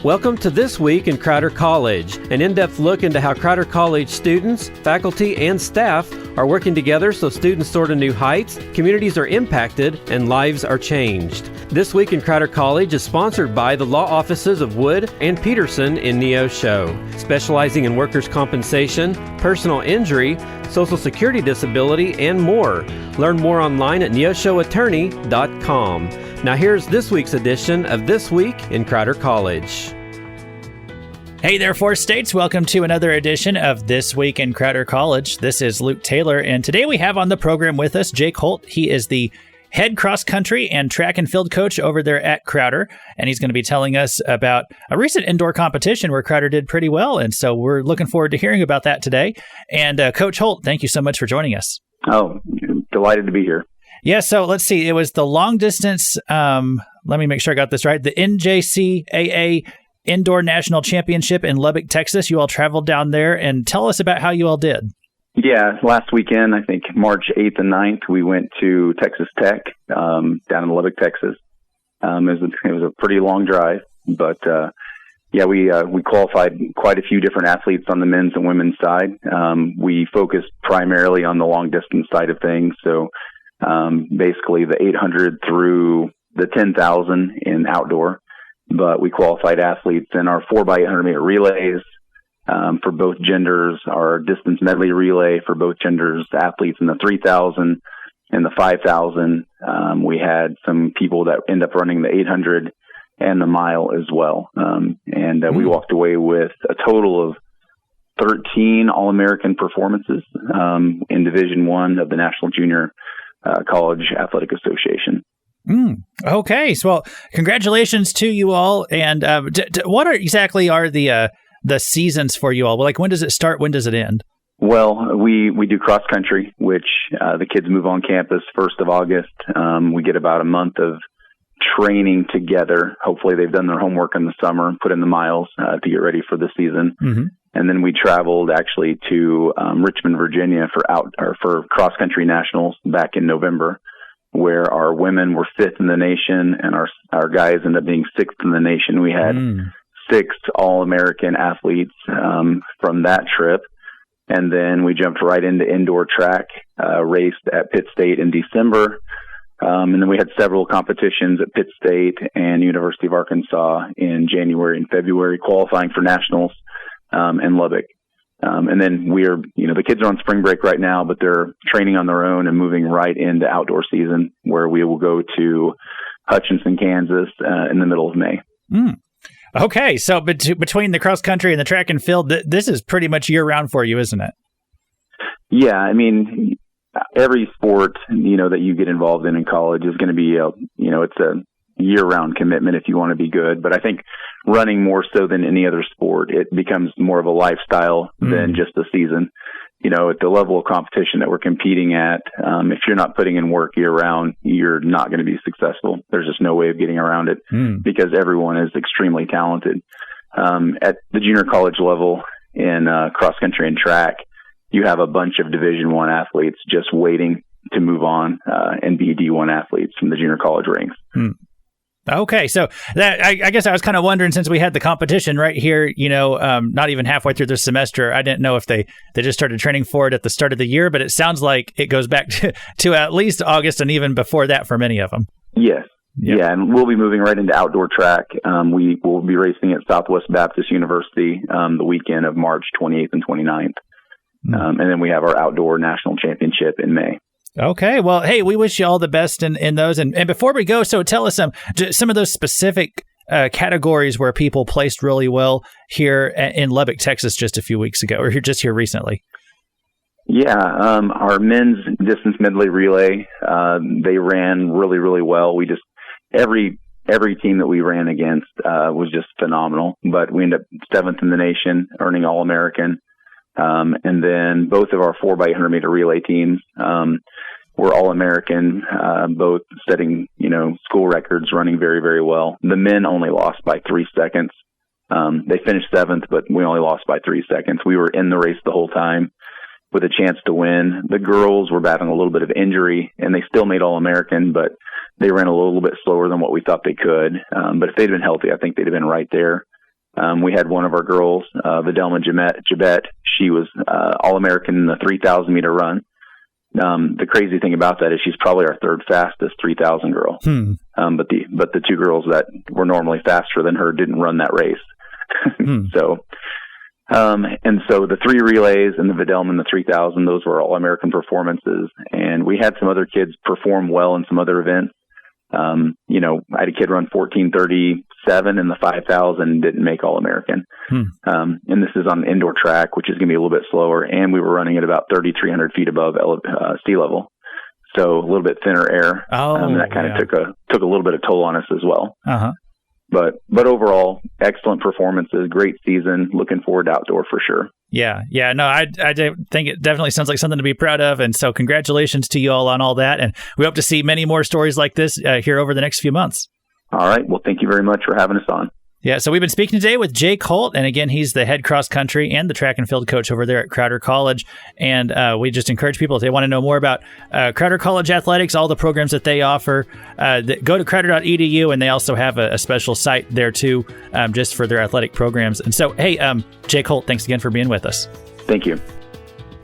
Welcome to This Week in Crowder College, an in-depth look into how Crowder College students, faculty, and staff are working together so students soar to new heights, communities are impacted, and lives are changed. This Week in Crowder College is sponsored by the law offices of Wood and Peterson in Neosho, specializing in workers' compensation, personal injury, Social Security disability, and more. Learn more online at neoshoattorney.com. Now here's this week's edition of This Week in Crowder College. Hey there, Four States. Welcome to another edition of This Week in Crowder College. This is Luke Taylor, and today we have on the program with us Jake Holt. He is the head cross-country and track and field coach over there at Crowder, and he's going to be telling us about a recent indoor competition where Crowder did pretty well, and so we're looking forward to hearing about that today. And Coach Holt, thank you so much for joining us. Oh, delighted to be here. Yeah, so let's see. It was the long distance, let me make sure I got this right, the NJCAA Indoor National Championship in Lubbock, Texas. You all traveled down there, and tell us about how you all did. Yeah, last weekend, I think March 8th and 9th, we went to Texas Tech down in Lubbock, Texas. It was a pretty long drive, but we qualified quite a few different athletes on the men's and women's side. We focused primarily on the long distance side of things, so basically the 800 through the 10,000 in outdoor. But we qualified athletes in our 4x800 meter relays for both genders, our distance medley relay for both genders, athletes in the 3,000 and the 5,000. We had some people that end up running the 800 and the mile as well. We walked away with a total of 13 All-American performances in Division I of the National Junior College Athletic Association. Okay. So, well, congratulations to you all. And what exactly are the seasons for you all? Like, when does it start? When does it end? Well, we do cross country, which the kids move on campus 1st of August. We get about a month of training together. Hopefully they've done their homework in the summer and put in the miles to get ready for the season. Mm-hmm. And then we traveled actually to Richmond, Virginia for cross country nationals back in November, where our women were 5th in the nation and our guys ended up being 6th in the nation. We had 6 All-American athletes from that trip. And then we jumped right into indoor track, raced at Pitt State in December. And then we had several competitions at Pitt State and University of Arkansas in January and February, qualifying for nationals in Lubbock. And then the kids are on spring break right now, but they're training on their own and moving right into outdoor season, where we will go to Hutchinson, Kansas in the middle of May. Okay. So between the cross country and the track and field, this is pretty much year round for you, isn't it? Yeah. I mean, every sport, that you get involved in college is going to be, it's a year-round commitment if you want to be good. But I think running more so than any other sport, it becomes more of a lifestyle than just a season. At the level of competition that we're competing at, if you're not putting in work year-round, you're not going to be successful. There's just no way of getting around it because everyone is extremely talented. At the junior college level in cross-country and track, you have a bunch of Division I athletes just waiting to move on and be D1 athletes from the junior college ranks. Okay, so that I guess I was kind of wondering, since we had the competition right here, not even halfway through the semester, I didn't know if they just started training for it at the start of the year, but it sounds like it goes back to at least August and even before that for many of them. Yes. Yep. Yeah, and we'll be moving right into outdoor track. We will be racing at Southwest Baptist University the weekend of March 28th and 29th. And then we have our outdoor national championship in May. Okay. Well, hey, we wish you all the best in those. And before we go, so tell us some of those specific categories where people placed really well here in Lubbock, Texas, just a few weeks ago, or just here recently. Yeah. Our men's distance medley relay, they ran really, really well. We just, every team that we ran against was just phenomenal, but we ended up 7th in the nation, earning All-American. And then both of our 4x800 meter relay teams were All-American, both setting, school records, running very, very well. The men only lost by 3 seconds. They finished 7th, but we only lost by 3 seconds. We were in the race the whole time with a chance to win. The girls were battling a little bit of injury, and they still made All-American, but they ran a little bit slower than what we thought they could. But if they'd been healthy, I think they'd have been right there. We had one of our girls, Videlma Jabet. She was All-American in the 3,000 meter run. The crazy thing about that is she's probably our third fastest 3,000 girl. But the two girls that were normally faster than her didn't run that race. So the 3 relays and the Videlma and the 3,000, those were All-American performances. And we had some other kids perform well in some other events. I had a kid run 14:37 in the 5,000, didn't make All-American. And this is on an indoor track, which is going to be a little bit slower. And we were running at about 3,300 feet above sea level. So a little bit thinner air. That kind of took a little bit of toll on us as well. But overall, excellent performances, great season. Looking forward to outdoor for sure. Yeah. No, I think it definitely sounds like something to be proud of. And so congratulations to you all on all that. And we hope to see many more stories like this here over the next few months. All right. Well, thank you very much for having us on. Yeah, so we've been speaking today with Jake Holt, and again, he's the head cross country and the track and field coach over there at Crowder College. And we just encourage people, if they want to know more about Crowder College athletics, all the programs that they offer, go to crowder.edu, and they also have a special site there too, just for their athletic programs. And so, hey, Jake Holt, thanks again for being with us. Thank you.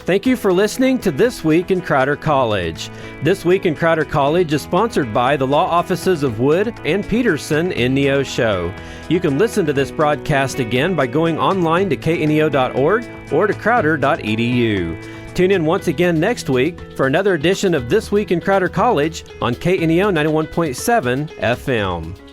Thank you for listening to This Week in Crowder College. This Week in Crowder College is sponsored by the law offices of Wood and Peterson in Neosho. You can listen to this broadcast again by going online to kneo.org or to crowder.edu. Tune in once again next week for another edition of This Week in Crowder College on KNEO 91.7 FM.